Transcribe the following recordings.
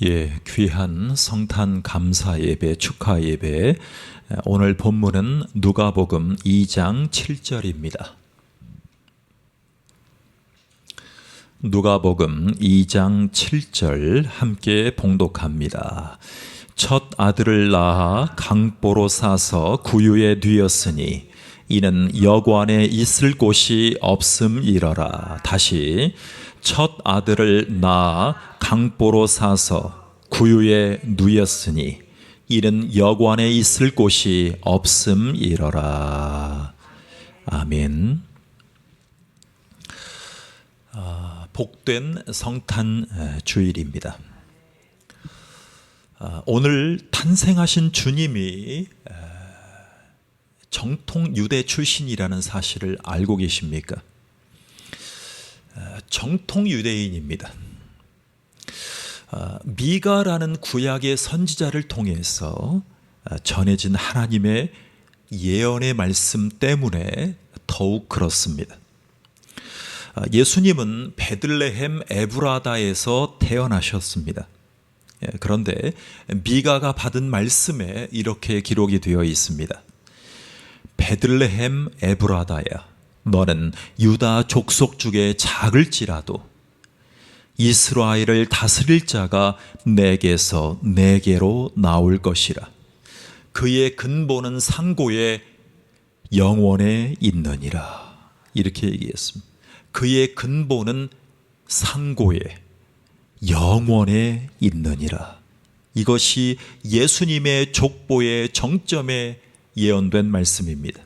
귀한 성탄 감사 예배, 축하 예배. 오늘 본문은 누가복음 2장 7절입니다. 누가복음 2장 7절 함께 봉독합니다. 첫 아들을 낳아 강보로 사서 구유에 뉘었으니 이는 여관에 있을 곳이 없음이러라. 다시 첫 아들을 낳아 강보로 사서 구유에 누였으니 이는 여관에 있을 곳이 없음이러라. 아멘. 복된 성탄 주일입니다. 오늘 탄생하신 주님이 정통 유대 출신이라는 사실을 알고 계십니까? 정통 유대인입니다. 미가라는 구약의 선지자를 통해서 전해진 하나님의 예언의 말씀 때문에 더욱 그렇습니다. 예수님은 베들레헴 에브라다에서 태어나셨습니다. 그런데 미가가 받은 말씀에 이렇게 기록이 되어 있습니다. 베들레헴 에브라다야, 너는 유다 족속 중에 작을지라도 이스라엘을 다스릴 자가 내게서 내게로 나올 것이라. 그의 근본은 상고에 영원에 있느니라. 이렇게 얘기했습니다. 그의 근본은 상고에 영원에 있느니라. 이것이 예수님의 족보의 정점에 예언된 말씀입니다.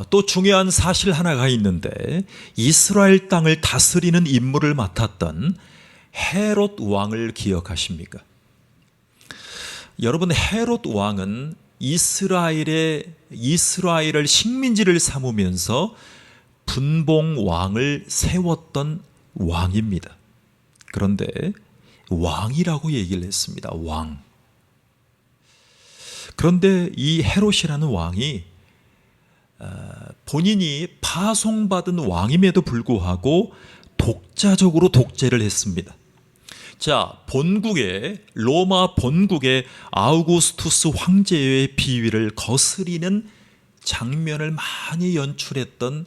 또 중요한 사실 하나가 있는데, 이스라엘 땅을 다스리는 임무를 맡았던 헤롯 왕을 기억하십니까? 여러분, 헤롯 왕은 이스라엘을 식민지를 삼으면서 분봉 왕을 세웠던 왕입니다. 그런데 왕이라고 얘기를 했습니다. 왕. 그런데 이 헤롯이라는 왕이 본인이 파송받은 왕임에도 불구하고 독자적으로 독재를 했습니다. 자, 로마 본국의 아우구스투스 황제의 비위를 거스리는 장면을 많이 연출했던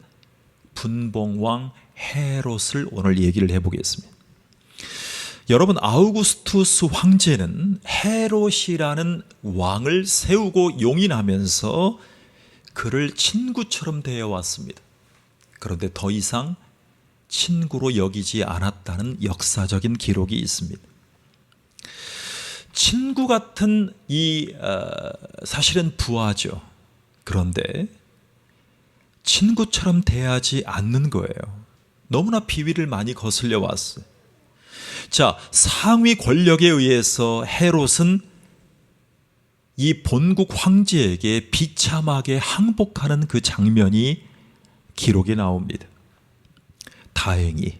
분봉왕 헤롯을 오늘 얘기를 해보겠습니다. 여러분, 아우구스투스 황제는 헤롯이라는 왕을 세우고 용인하면서 그를 친구처럼 대해왔습니다. 그런데 더 이상 친구로 여기지 않았다는 역사적인 기록이 있습니다. 친구 같은 사실은 부하죠. 그런데 친구처럼 대하지 않는 거예요. 너무나 비위를 많이 거슬려 왔어요. 자, 상위 권력에 의해서 헤롯은 이 본국 황제에게 비참하게 항복하는 그 장면이 기록에 나옵니다. 다행히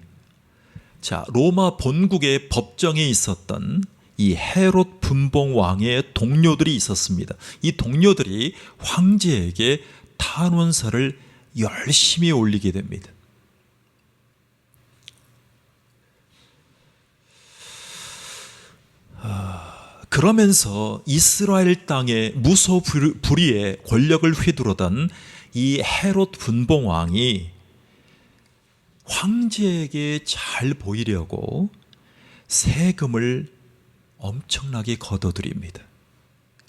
로마 본국의 법정에 있었던 이 헤롯 분봉 왕의 동료들이 있었습니다. 이 동료들이 황제에게 탄원서를 열심히 올리게 됩니다. 그러면서 이스라엘 땅에 무소불위의 권력을 휘두르던 이 헤롯 분봉 왕이 황제에게 잘 보이려고 세금을 엄청나게 걷어들입니다.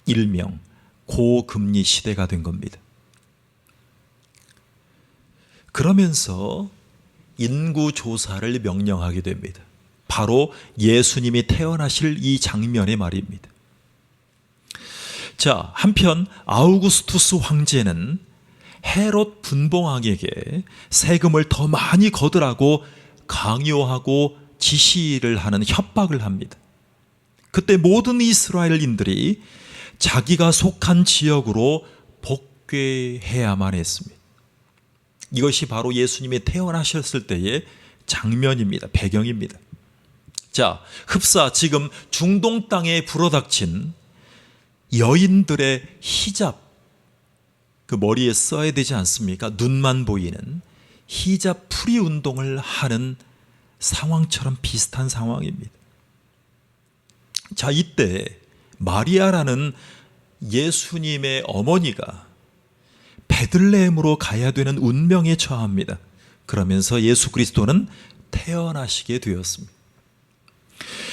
일명 고금리 시대가 된 겁니다. 그러면서 인구조사를 명령하게 됩니다. 바로 예수님이 태어나실 이 장면의 말입니다. 자, 한편 아우구스투스 황제는 헤롯 분봉왕에게 세금을 더 많이 거두라고 강요하고 지시를 하는 협박을 합니다. 그때 모든 이스라엘인들이 자기가 속한 지역으로 복귀해야만 했습니다. 이것이 바로 예수님이 태어나셨을 때의 장면입니다. 배경입니다. 자, 흡사 지금 중동 땅에 불어닥친 여인들의 히잡, 그 머리에 써야 되지 않습니까? 눈만 보이는 히잡 풀이 운동을 하는 상황처럼 비슷한 상황입니다. 자, 이때 마리아라는 예수님의 어머니가 베들레헴으로 가야 되는 운명에 처합니다. 그러면서 예수 그리스도는 태어나시게 되었습니다.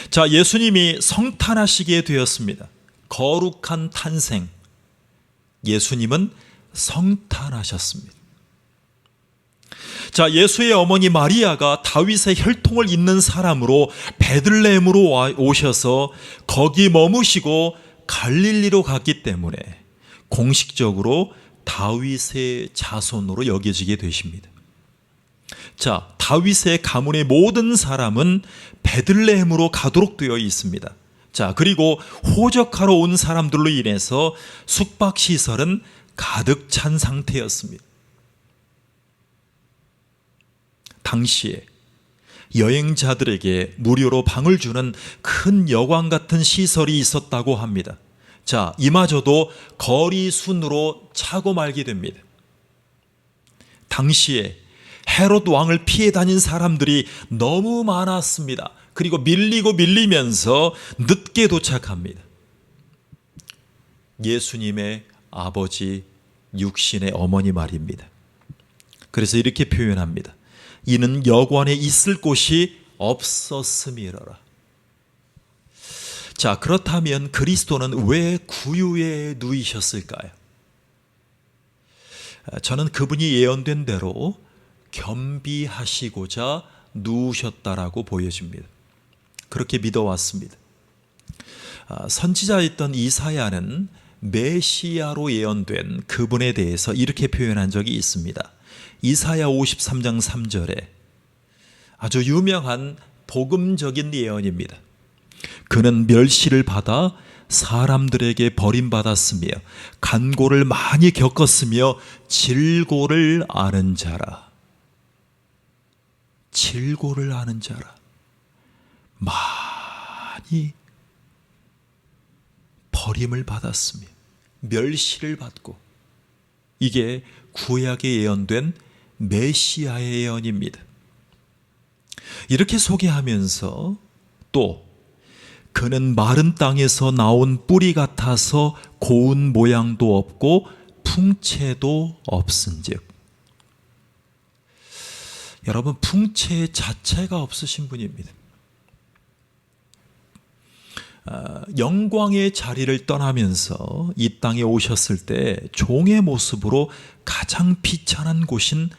자, 예수님이 성탄하시게 되었습니다. 거룩한 탄생. 예수님은 성탄하셨습니다. 자, 예수의 어머니 마리아가 다윗의 혈통을 잇는 사람으로 베들레헴으로 오셔서 거기 머무시고 갈릴리로 갔기 때문에 공식적으로 다윗의 자손으로 여겨지게 되십니다. 자, 다윗의 가문의 모든 사람은 베들레헴으로 가도록 되어 있습니다. 자, 그리고 호적하러 온 사람들로 인해서 숙박시설은 가득 찬 상태였습니다. 당시에 여행자들에게 무료로 방을 주는 큰 여관 같은 시설이 있었다고 합니다. 자, 이마저도 거리 순으로 차고 말게 됩니다. 당시에 헤롯 왕을 피해 다닌 사람들이 너무 많았습니다. 그리고 밀리고 밀리면서 늦게 도착합니다. 예수님의 아버지 육신의 어머니 말입니다. 그래서 이렇게 표현합니다. 이는 여관에 있을 곳이 없었음이러라. 자, 그렇다면 그리스도는 왜 구유에 누이셨을까요? 저는 그분이 예언된 대로 겸비하시고자 누우셨다라고 보여집니다. 그렇게 믿어왔습니다. 선지자였던 이사야는 메시아로 예언된 그분에 대해서 이렇게 표현한 적이 있습니다. 이사야 53장 3절에 아주 유명한 복음적인 예언입니다. 그는 멸시를 받아 사람들에게 버림받았으며 간고를 많이 겪었으며 질고를 아는 자라. 질고를 아는 자라. 많이 버림을 받았으며 멸시를 받고, 이게 구약에 예언된 메시아의 예언입니다. 이렇게 소개하면서 또 그는 마른 땅에서 나온 뿌리 같아서 고운 모양도 없고 풍채도 없은즉. 여러분, 풍채 자체가 없으신 분입니다. 영광의 자리를 떠나면서 이 땅에 오셨을 때 종의 모습으로 가장 비천한 곳인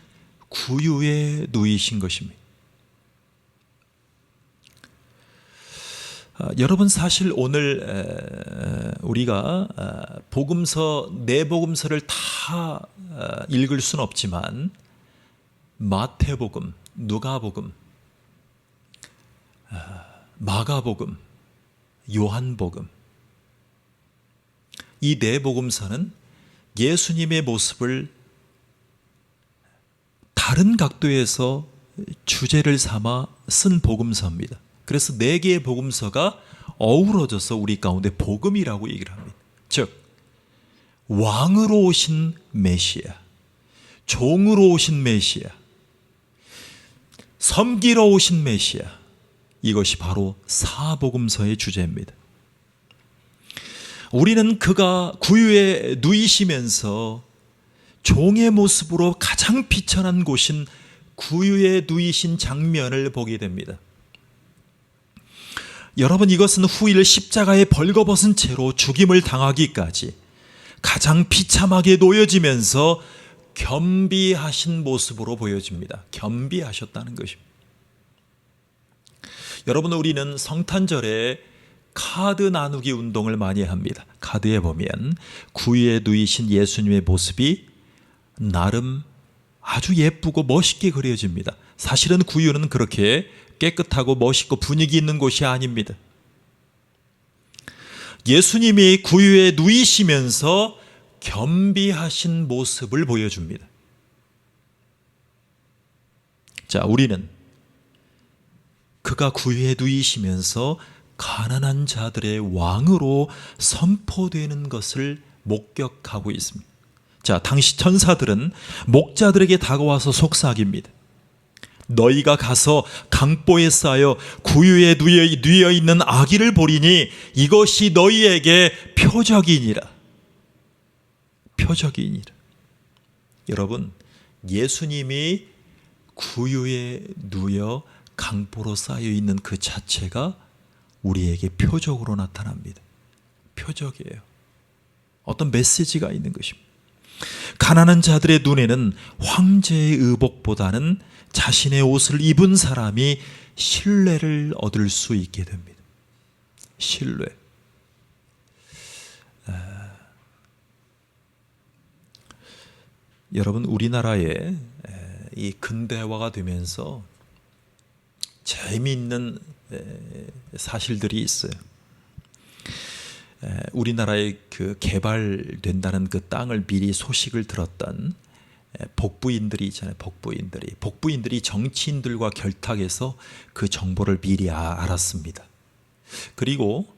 구유에 누이신 것입니다. 여러분, 사실 오늘 우리가 복음서, 네 복음서를 다 읽을 수는 없지만 마태복음, 누가복음, 마가복음, 요한복음, 이 네 복음서는 예수님의 모습을 다른 각도에서 주제를 삼아 쓴 복음서입니다. 그래서 네 개의 복음서가 어우러져서 우리 가운데 복음이라고 얘기를 합니다. 즉, 왕으로 오신 메시아, 종으로 오신 메시아, 섬기러 오신 메시아, 이것이 바로 사복음서의 주제입니다. 우리는 그가 구유에 누이시면서 종의 모습으로 가장 비천한 곳인 구유에 누이신 장면을 보게 됩니다. 여러분, 이것은 후일 십자가에 벌거벗은 채로 죽임을 당하기까지 가장 비참하게 놓여지면서 겸비하신 모습으로 보여집니다. 겸비하셨다는 것입니다. 여러분, 우리는 성탄절에 카드 나누기 운동을 많이 합니다. 카드에 보면 구유에 누이신 예수님의 모습이 나름 아주 예쁘고 멋있게 그려집니다. 사실은 구유는 그렇게 깨끗하고 멋있고 분위기 있는 곳이 아닙니다. 예수님이 구유에 누이시면서 겸비하신 모습을 보여줍니다. 자, 우리는 그가 구유에 누이시면서 가난한 자들의 왕으로 선포되는 것을 목격하고 있습니다. 자, 당시 천사들은 목자들에게 다가와서 속삭입니다. 너희가 가서 강보에 쌓여 구유에 누여 있는 아기를 보리니 이것이 너희에게 표적이니라. 표적이니라. 여러분, 예수님이 구유에 누여 강보로 쌓여 있는 그 자체가 우리에게 표적으로 나타납니다. 표적이에요. 어떤 메시지가 있는 것입니다. 가난한 자들의 눈에는 황제의 의복보다는 자신의 옷을 입은 사람이 신뢰를 얻을 수 있게 됩니다. 신뢰. 여러분, 우리나라에 이 근대화가 되면서 재미있는 사실들이 있어요. 우리나라에 그 개발된다는 그 땅을 미리 소식을 들었던 복부인들이 있잖아요. 복부인들이 정치인들과 결탁해서 그 정보를 미리 알았습니다. 그리고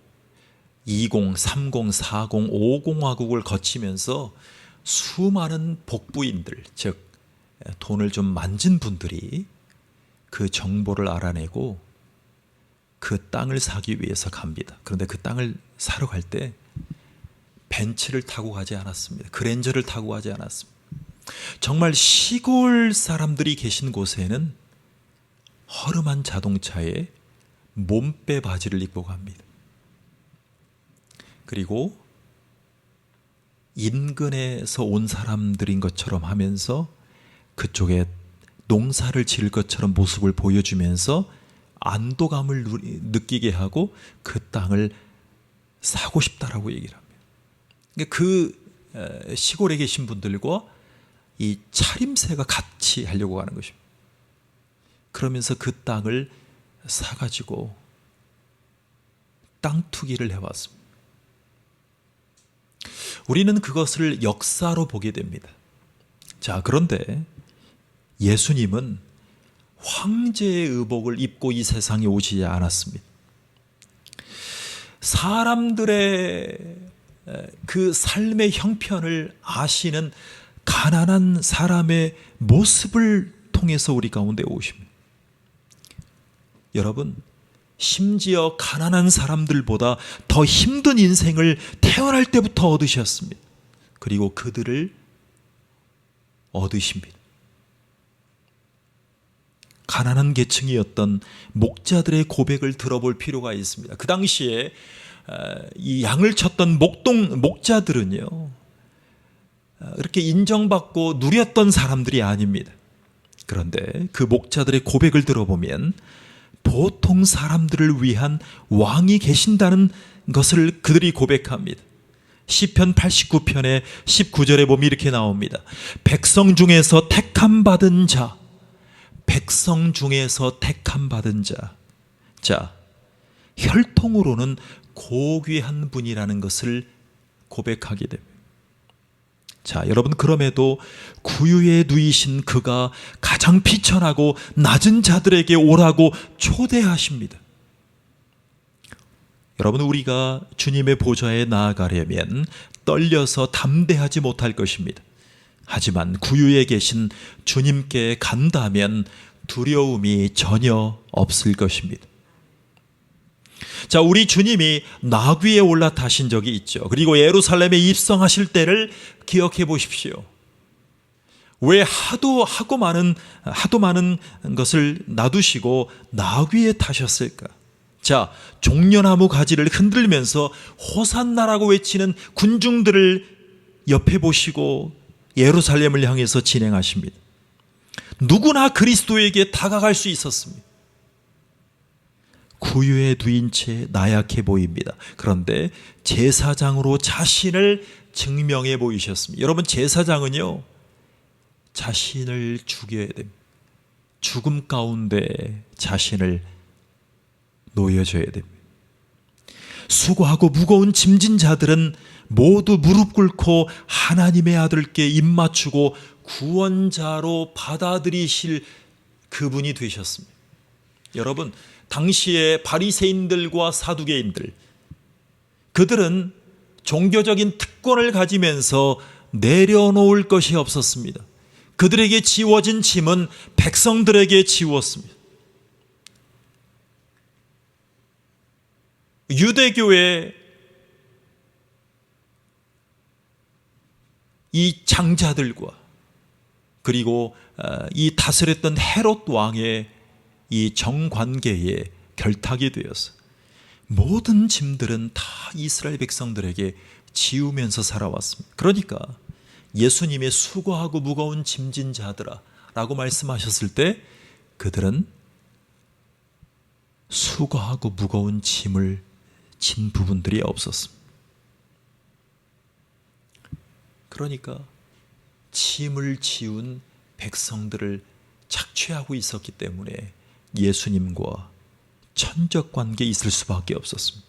20, 30, 40, 50화국을 거치면서 수많은 복부인들, 즉 돈을 좀 만진 분들이 그 정보를 알아내고 그 땅을 사기 위해서 갑니다. 그런데 그 땅을 사러 갈 때 벤츠를 타고 가지 않았습니다. 그랜저를 타고 가지 않았습니다. 정말 시골 사람들이 계신 곳에는 허름한 자동차에 몸빼 바지를 입고 갑니다. 그리고 인근에서 온 사람들인 것처럼 하면서 그쪽에 농사를 지을 것처럼 모습을 보여주면서 안도감을 느끼게 하고 그 땅을 사고 싶다라고 얘기를 합니다. 그 시골에 계신 분들과 이 차림새가 같이 하려고 하는 것입니다. 그러면서 그 땅을 사가지고 땅 투기를 해왔습니다. 우리는 그것을 역사로 보게 됩니다. 자, 그런데 예수님은 황제의 의복을 입고 이 세상에 오시지 않았습니다. 사람들의 그 삶의 형편을 아시는 가난한 사람의 모습을 통해서 우리 가운데 오십니다. 여러분, 심지어 가난한 사람들보다 더 힘든 인생을 태어날 때부터 얻으셨습니다. 그리고 그들을 얻으십니다. 가난한 계층이었던 목자들의 고백을 들어볼 필요가 있습니다. 그 당시에 이 양을 쳤던 목자들은요, 이렇게 인정받고 누렸던 사람들이 아닙니다. 그런데 그 목자들의 고백을 들어보면 보통 사람들을 위한 왕이 계신다는 것을 그들이 고백합니다. 시편 89편의 19절에 보면 이렇게 나옵니다. 백성 중에서 택함 받은 자, 백성 중에서 택함 받은 자. 자, 혈통으로는 고귀한 분이라는 것을 고백하게 됩니다. 자, 여러분, 그럼에도 구유에 누이신 그가 가장 비천하고 낮은 자들에게 오라고 초대하십니다. 여러분, 우리가 주님의 보좌에 나아가려면 떨려서 담대하지 못할 것입니다. 하지만 구유에 계신 주님께 간다면 두려움이 전혀 없을 것입니다. 자, 우리 주님이 나귀에 올라타신 적이 있죠. 그리고 예루살렘에 입성하실 때를 기억해 보십시오. 왜 하도 많은 것을 놔두시고 나귀에 타셨을까? 자, 종려나무 가지를 흔들면서 호산나라고 외치는 군중들을 옆에 보시고 예루살렘을 향해서 진행하십니다. 누구나 그리스도에게 다가갈 수 있었습니다. 구유에 누인 채 나약해 보입니다. 그런데 제사장으로 자신을 증명해 보이셨습니다. 여러분, 제사장은요, 자신을 죽여야 됩니다. 죽음 가운데 자신을 놓여줘야 됩니다. 수고하고 무거운 짐진 자들은 모두 무릎 꿇고 하나님의 아들께 입 맞추고 구원자로 받아들이실 그분이 되셨습니다. 여러분, 당시에 바리새인들과 사두개인들, 그들은 종교적인 특권을 가지면서 내려놓을 것이 없었습니다. 그들에게 지워진 짐은 백성들에게 지웠습니다. 유대교의 이 장자들과 그리고 이 다스렸던 헤롯 왕의 이 정관계에 결탁이 되어서 모든 짐들은 다 이스라엘 백성들에게 지우면서 살아왔습니다. 그러니까 예수님의 수고하고 무거운 짐진 자들아 라고 말씀하셨을 때 그들은 수고하고 무거운 짐을 진 부분들이 없었습니다. 그러니까 짐을 지운 백성들을 착취하고 있었기 때문에 예수님과 천적 관계에 있을 수밖에 없었습니다.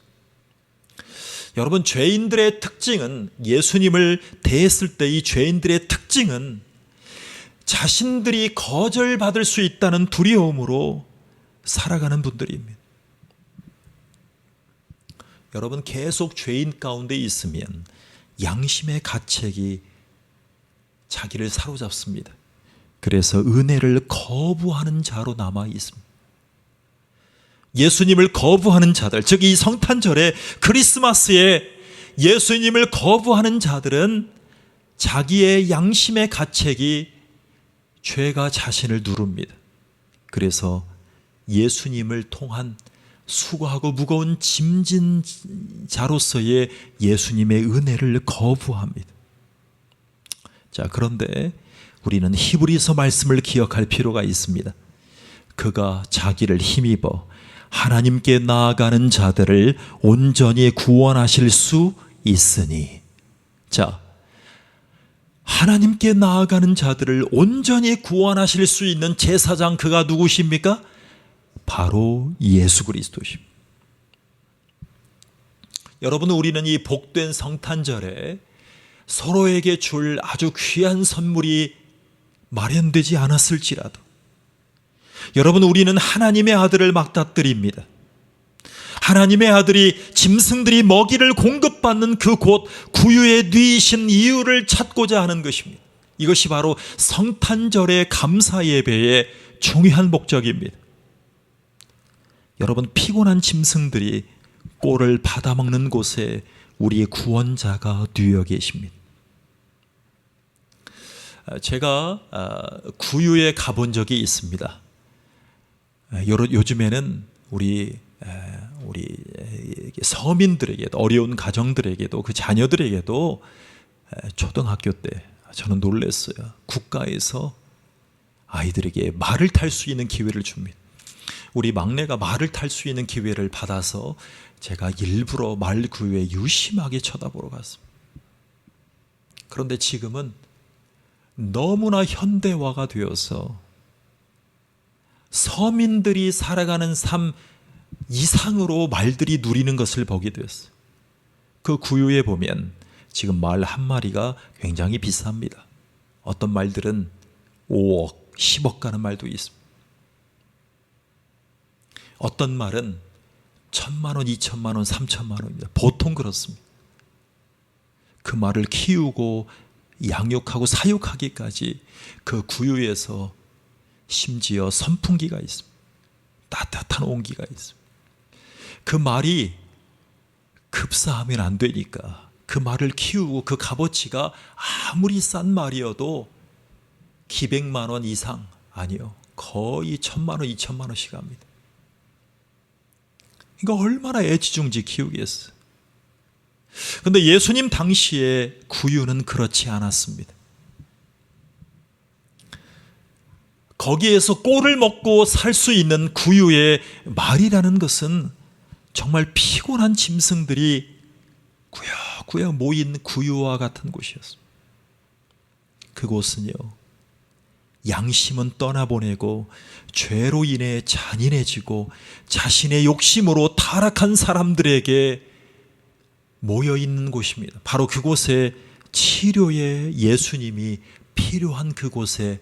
여러분, 죄인들의 특징은, 예수님을 대했을 때 이 죄인들의 특징은 자신들이 거절받을 수 있다는 두려움으로 살아가는 분들입니다. 여러분, 계속 죄인 가운데 있으면 양심의 가책이 자기를 사로잡습니다. 그래서 은혜를 거부하는 자로 남아 있습니다. 예수님을 거부하는 자들, 즉 이 성탄절에 크리스마스에 예수님을 거부하는 자들은 자기의 양심의 가책이 죄가 자신을 누릅니다. 그래서 예수님을 통한 수고하고 무거운 짐진 자로서의 예수님의 은혜를 거부합니다. 자, 그런데 우리는 히브리서 말씀을 기억할 필요가 있습니다. 그가 자기를 힘입어 하나님께 나아가는 자들을 온전히 구원하실 수 있으니. 자, 하나님께 나아가는 자들을 온전히 구원하실 수 있는 제사장, 그가 누구십니까? 바로 예수 그리스도십니다. 여러분, 우리는 이 복된 성탄절에 서로에게 줄 아주 귀한 선물이 마련되지 않았을지라도, 여러분, 우리는 하나님의 아들을 맞닥뜨립니다. 하나님의 아들이 짐승들이 먹이를 공급받는 그곳 구유에 누이신 이유를 찾고자 하는 것입니다. 이것이 바로 성탄절의 감사 예배의 중요한 목적입니다. 여러분, 피곤한 짐승들이 꼴을 받아먹는 곳에 우리의 구원자가 누워 계십니다. 제가 구유에 가본 적이 있습니다. 요즘에는 우리 서민들에게도, 어려운 가정들에게도, 그 자녀들에게도 초등학교 때 저는 놀랐어요. 국가에서 아이들에게 말을 탈 수 있는 기회를 줍니다. 우리 막내가 말을 탈 수 있는 기회를 받아서 제가 일부러 말 구유에 유심하게 쳐다보러 갔습니다. 그런데 지금은 너무나 현대화가 되어서 서민들이 살아가는 삶 이상으로 말들이 누리는 것을 보게 되었어요. 그 구유에 보면 지금 말 한 마리가 굉장히 비쌉니다. 어떤 말들은 5억, 10억 가는 말도 있습니다. 어떤 말은 1,000만 원, 2,000만 원, 3,000만 원입니다. 보통 그렇습니다. 그 말을 키우고 양육하고 사육하기까지 그 구유에서 심지어 선풍기가 있습니다. 따뜻한 온기가 있습니다. 그 말이 급사하면 안 되니까 그 말을 키우고 그 값어치가 아무리 싼 말이어도 기백만 원 이상, 아니요, 거의 1,000만 원, 2,000만 원씩 합니다. 그러니까 얼마나 애지중지 키우겠어요. 그런데 예수님 당시에 구유는 그렇지 않았습니다. 거기에서 꼴을 먹고 살 수 있는 구유의 말이라는 것은 정말 피곤한 짐승들이 꾸역꾸역 모인 구유와 같은 곳이었습니다. 그곳은요, 양심은 떠나보내고 죄로 인해 잔인해지고 자신의 욕심으로 타락한 사람들에게 모여있는 곳입니다. 바로 그곳에 치료의 예수님이 필요한 그곳에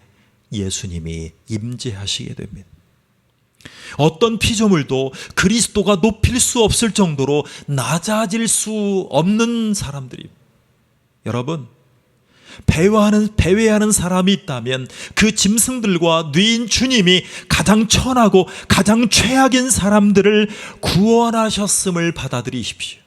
예수님이 임재하시게 됩니다. 어떤 피조물도 그리스도가 높일 수 없을 정도로 낮아질 수 없는 사람들입니다. 여러분, 배회하는 사람이 있다면 그 짐승들과 뉘인 주님이 가장 천하고 가장 최악인 사람들을 구원하셨음을 받아들이십시오.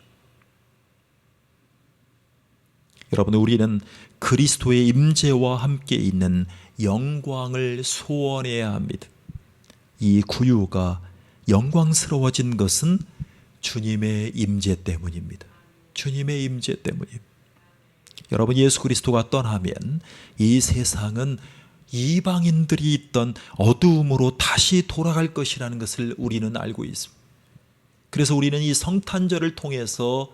여러분, 우리는 그리스도의 임재와 함께 있는 영광을 소원해야 합니다. 이 구유가 영광스러워진 것은 주님의 임재 때문입니다. 주님의 임재 때문입니다. 여러분, 예수 그리스도가 떠나면 이 세상은 이방인들이 있던 어두움으로 다시 돌아갈 것이라는 것을 우리는 알고 있습니다. 그래서 우리는 이 성탄절을 통해서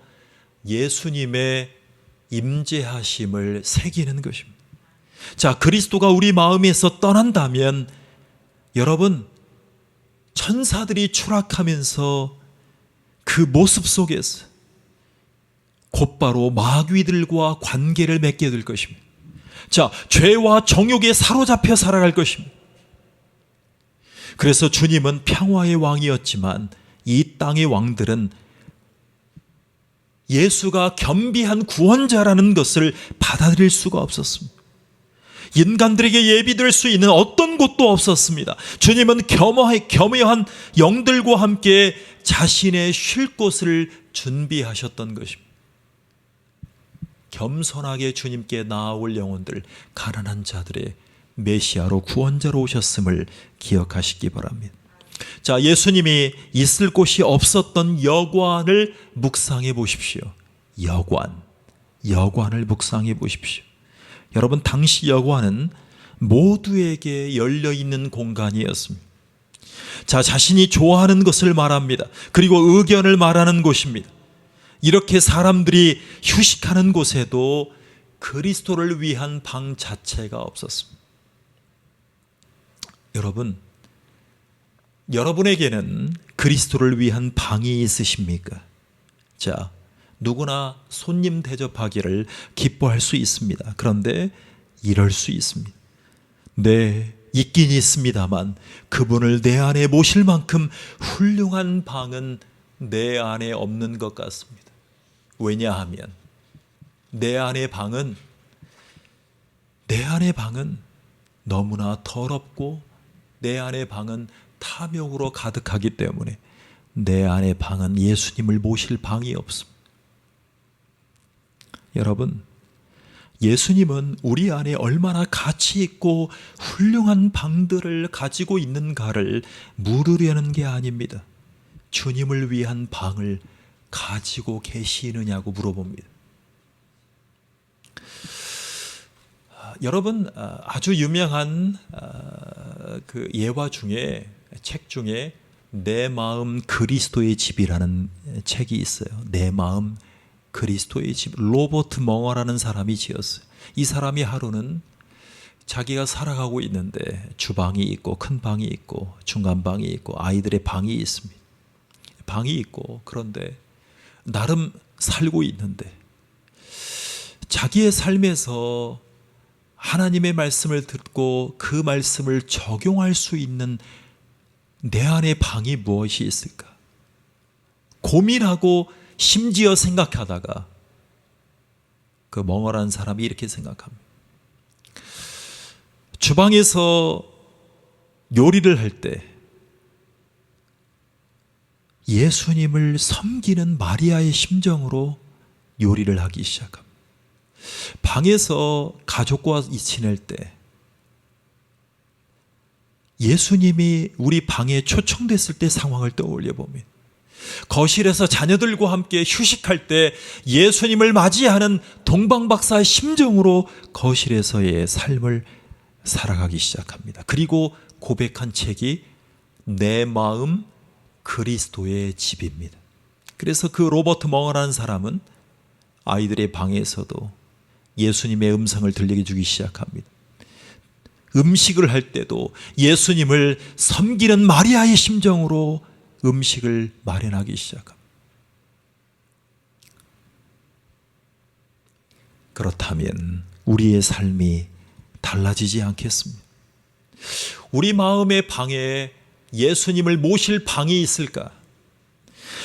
예수님의 임재하심을 새기는 것입니다. 자, 그리스도가 우리 마음에서 떠난다면 여러분, 천사들이 추락하면서 그 모습 속에서 곧바로 마귀들과 관계를 맺게 될 것입니다. 자, 죄와 정욕에 사로잡혀 살아갈 것입니다. 그래서 주님은 평화의 왕이었지만 이 땅의 왕들은 예수가 겸비한 구원자라는 것을 받아들일 수가 없었습니다. 인간들에게 예비될 수 있는 어떤 곳도 없었습니다. 주님은 겸허한 영들과 함께 자신의 쉴 곳을 준비하셨던 것입니다. 겸손하게 주님께 나아올 영혼들, 가난한 자들의 메시아로 구원자로 오셨음을 기억하시기 바랍니다. 자, 예수님이 있을 곳이 없었던 여관을 묵상해 보십시오. 여관을 묵상해 보십시오. 여러분, 당시 여관은 모두에게 열려있는 공간이었습니다. 자, 자신이 좋아하는 것을 말합니다. 그리고 의견을 말하는 곳입니다. 이렇게 사람들이 휴식하는 곳에도 그리스도를 위한 방 자체가 없었습니다. 여러분에게는 그리스도를 위한 방이 있으십니까? 자, 누구나 손님 대접하기를 기뻐할 수 있습니다. 그런데 이럴 수 있습니다. 네, 있긴 있습니다만 그분을 내 안에 모실 만큼 훌륭한 방은 내 안에 없는 것 같습니다. 왜냐하면 내 안의 방은 너무나 더럽고 내 안의 방은 탐욕으로 가득하기 때문에 내 안의 방은 예수님을 모실 방이 없습니다. 여러분, 예수님은 우리 안에 얼마나 가치 있고 훌륭한 방들을 가지고 있는가를 물으려는 게 아닙니다. 주님을 위한 방을 가지고 계시느냐고 물어봅니다. 여러분, 아주 유명한 그 예화 중에, 책 중에 내 마음 그리스도의 집이라는 책이 있어요. 내 마음 그리스도의 집. 로버트 멍어라는 사람이 지었어요. 이 사람이 하루는 자기가 살아가고 있는데 주방이 있고 큰 방이 있고 중간 방이 있고 아이들의 방이 있습니다. 방이 있고, 그런데 나름 살고 있는데 자기의 삶에서 하나님의 말씀을 듣고 그 말씀을 적용할 수 있는 내 안의 방이 무엇이 있을까? 고민하고 심지어 생각하다가 그 멍어라는 사람이 이렇게 생각합니다. 주방에서 요리를 할 때 예수님을 섬기는 마리아의 심정으로 요리를 하기 시작합니다. 방에서 가족과 지낼 때 예수님이 우리 방에 초청됐을 때 상황을 떠올려 봅니다. 거실에서 자녀들과 함께 휴식할 때 예수님을 맞이하는 동방박사의 심정으로 거실에서의 삶을 살아가기 시작합니다. 그리고 고백한 책이 내 마음 그리스도의 집입니다. 그래서 그 로버트 멍어라는 사람은 아이들의 방에서도 예수님의 음성을 들리게 주기 시작합니다. 음식을 할 때도 예수님을 섬기는 마리아의 심정으로 음식을 마련하기 시작합니다. 그렇다면 우리의 삶이 달라지지 않겠습니까? 우리 마음의 방에 예수님을 모실 방이 있을까?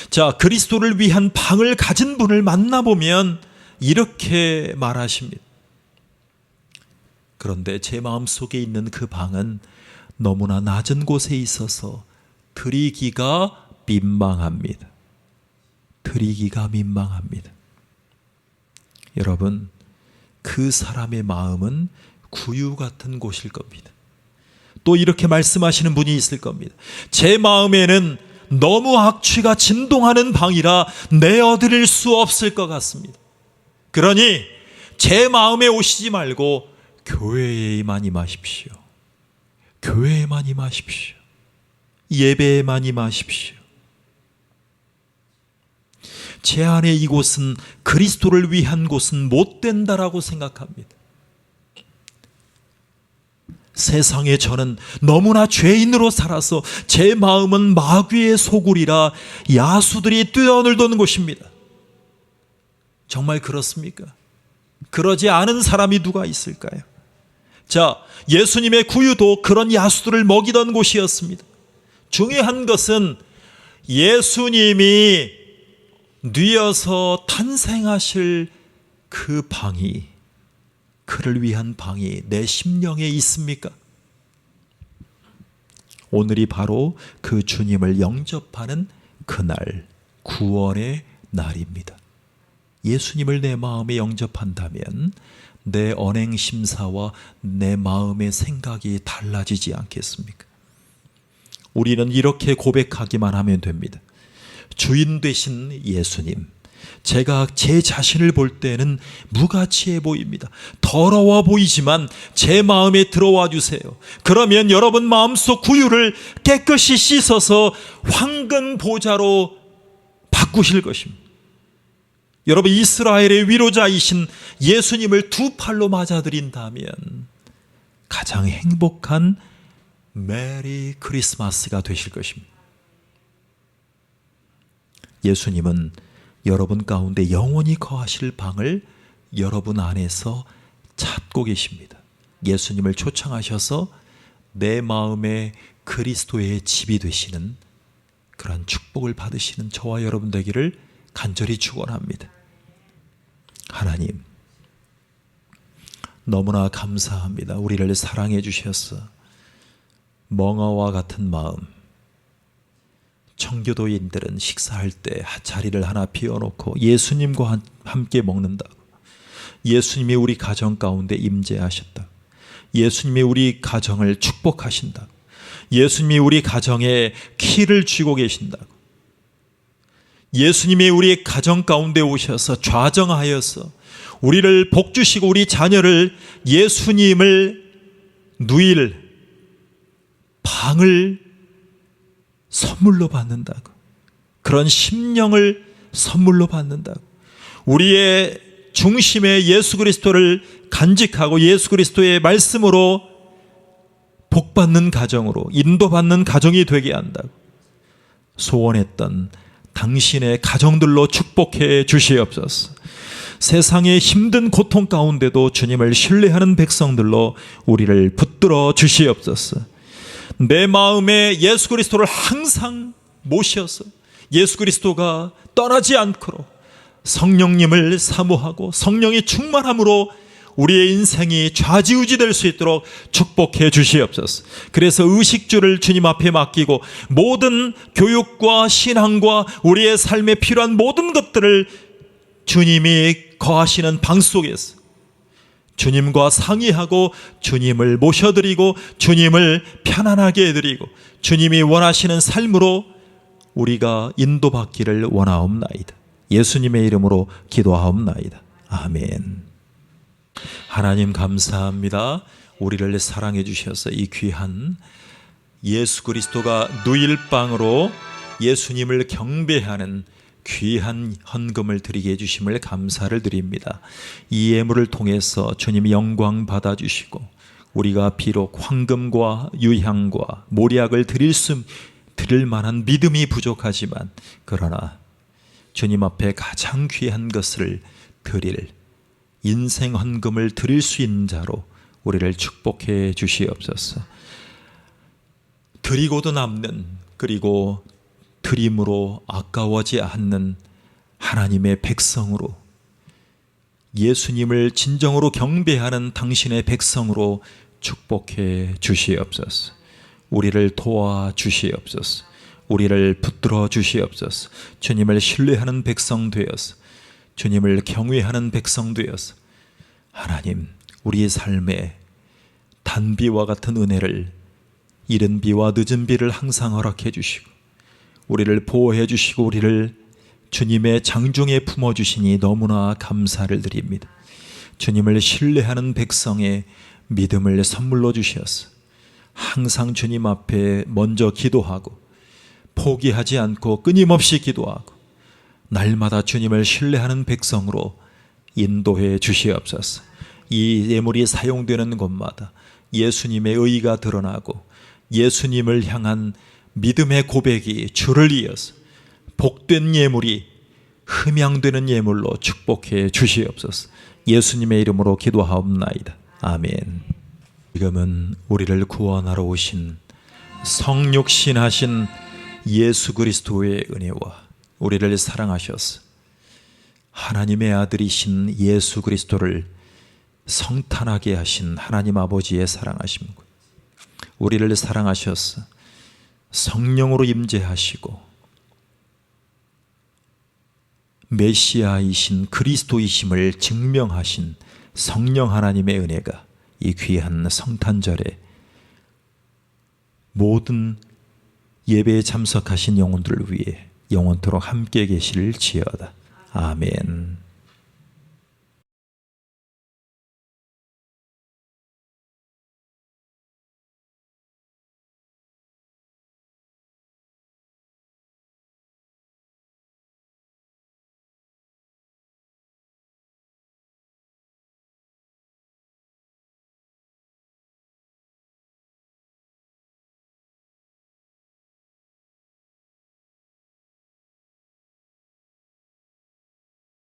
자, 그리스도를 위한 방을 가진 분을 만나보면 이렇게 말하십니다. 그런데 제 마음속에 있는 그 방은 너무나 낮은 곳에 있어서 드리기가 민망합니다. 드리기가 민망합니다. 여러분, 그 사람의 마음은 구유 같은 곳일 겁니다. 또 이렇게 말씀하시는 분이 있을 겁니다. 제 마음에는 너무 악취가 진동하는 방이라 내어드릴 수 없을 것 같습니다. 그러니 제 마음에 오시지 말고 교회에만 임하십시오. 교회에만 임하십시오. 예배에만 임하십시오. 제 안에 이곳은 그리스도를 위한 곳은 못 된다라고 생각합니다. 세상에 저는 너무나 죄인으로 살아서 제 마음은 마귀의 소굴이라 야수들이 뛰어놀던 곳입니다. 정말 그렇습니까? 그러지 않은 사람이 누가 있을까요? 자, 예수님의 구유도 그런 야수들을 먹이던 곳이었습니다. 중요한 것은 예수님이 뉘어서 탄생하실 그 방이, 그를 위한 방이 내 심령에 있습니까? 오늘이 바로 그 주님을 영접하는 그날, 구원의 날입니다. 예수님을 내 마음에 영접한다면 내 언행 심사와 내 마음의 생각이 달라지지 않겠습니까? 우리는 이렇게 고백하기만 하면 됩니다. 주인 되신 예수님, 제가 제 자신을 볼 때는 무가치해 보입니다. 더러워 보이지만 제 마음에 들어와 주세요. 그러면 여러분 마음속 구유를 깨끗이 씻어서 황금 보좌로 바꾸실 것입니다. 여러분, 이스라엘의 위로자이신 예수님을 두 팔로 맞아들인다면 가장 행복한 메리 크리스마스가 되실 것입니다. 예수님은 여러분 가운데 영원히 거하실 방을 여러분 안에서 찾고 계십니다. 예수님을 초청하셔서 내 마음에 그리스도의 집이 되시는 그런 축복을 받으시는 저와 여러분 되기를 간절히 축원합니다. 하나님, 너무나 감사합니다. 우리를 사랑해 주셔서 멍어와 같은 마음, 청교도인들은 식사할 때 자리를 하나 비워놓고 예수님과 함께 먹는다고, 예수님이 우리 가정 가운데 임재하셨다, 예수님이 우리 가정을 축복하신다, 예수님이 우리 가정에 키를 쥐고 계신다고, 예수님이 우리 가정 가운데 오셔서 좌정하여서 우리를 복주시고 우리 자녀를 예수님을 누일 방을 선물로 받는다고, 그런 심령을 선물로 받는다고, 우리의 중심에 예수 그리스도를 간직하고 예수 그리스도의 말씀으로 복받는 가정으로 인도받는 가정이 되게 한다고 소원했던 당신의 가정들로 축복해 주시옵소서. 세상의 힘든 고통 가운데도 주님을 신뢰하는 백성들로 우리를 붙들어 주시옵소서. 내 마음에 예수 그리스도를 항상 모셔서 예수 그리스도가 떠나지 않도록 성령님을 사모하고 성령이 충만함으로 우리의 인생이 좌지우지 될 수 있도록 축복해 주시옵소서. 그래서 의식주를 주님 앞에 맡기고 모든 교육과 신앙과 우리의 삶에 필요한 모든 것들을 주님이 거하시는 방 속에서 주님과 상의하고 주님을 모셔드리고 주님을 편안하게 해드리고 주님이 원하시는 삶으로 우리가 인도받기를 원하옵나이다. 예수님의 이름으로 기도하옵나이다. 아멘. 하나님 감사합니다. 우리를 사랑해 주셔서 이 귀한 예수 그리스도가 누일 방으로 예수님을 경배하는 귀한 헌금을 드리게 해주심을 감사를 드립니다. 이 예물을 통해서 주님이 영광 받아주시고 우리가 비록 황금과 유향과 모략을 드릴 만한 믿음이 부족하지만 그러나 주님 앞에 가장 귀한 것을 드릴 인생 헌금을 드릴 수 있는 자로 우리를 축복해 주시옵소서. 드리고도 남는, 그리고 드림으로 아까워지 않는 하나님의 백성으로 예수님을 진정으로 경배하는 당신의 백성으로 축복해 주시옵소서. 우리를 도와 주시옵소서. 우리를 붙들어 주시옵소서. 주님을 신뢰하는 백성 되어서, 주님을 경외하는 백성 되어서 하나님, 우리의 삶에 단비와 같은 은혜를, 이른 비와 늦은 비를 항상 허락해 주시고 우리를 보호해 주시고 우리를 주님의 장중에 품어주시니 너무나 감사를 드립니다. 주님을 신뢰하는 백성의 믿음을 선물로 주셔서 항상 주님 앞에 먼저 기도하고 포기하지 않고 끊임없이 기도하고 날마다 주님을 신뢰하는 백성으로 인도해 주시옵소서. 이 예물이 사용되는 곳마다 예수님의 의의가 드러나고 예수님을 향한 믿음의 고백이 줄을 이어서 복된 예물이 흠양되는 예물로 축복해 주시옵소서. 예수님의 이름으로 기도하옵나이다. 아멘. 지금은 우리를 구원하러 오신 성육신하신 예수 그리스도의 은혜와 우리를 사랑하셔서 하나님의 아들이신 예수 그리스도를 성탄하게 하신 하나님 아버지의 사랑하심과 우리를 사랑하셔서 성령으로 임재하시고 메시아이신 그리스도이심을 증명하신 성령 하나님의 은혜가 이 귀한 성탄절에 모든 예배에 참석하신 영혼들을 위해 영원토록 함께 계실지어다. 아멘.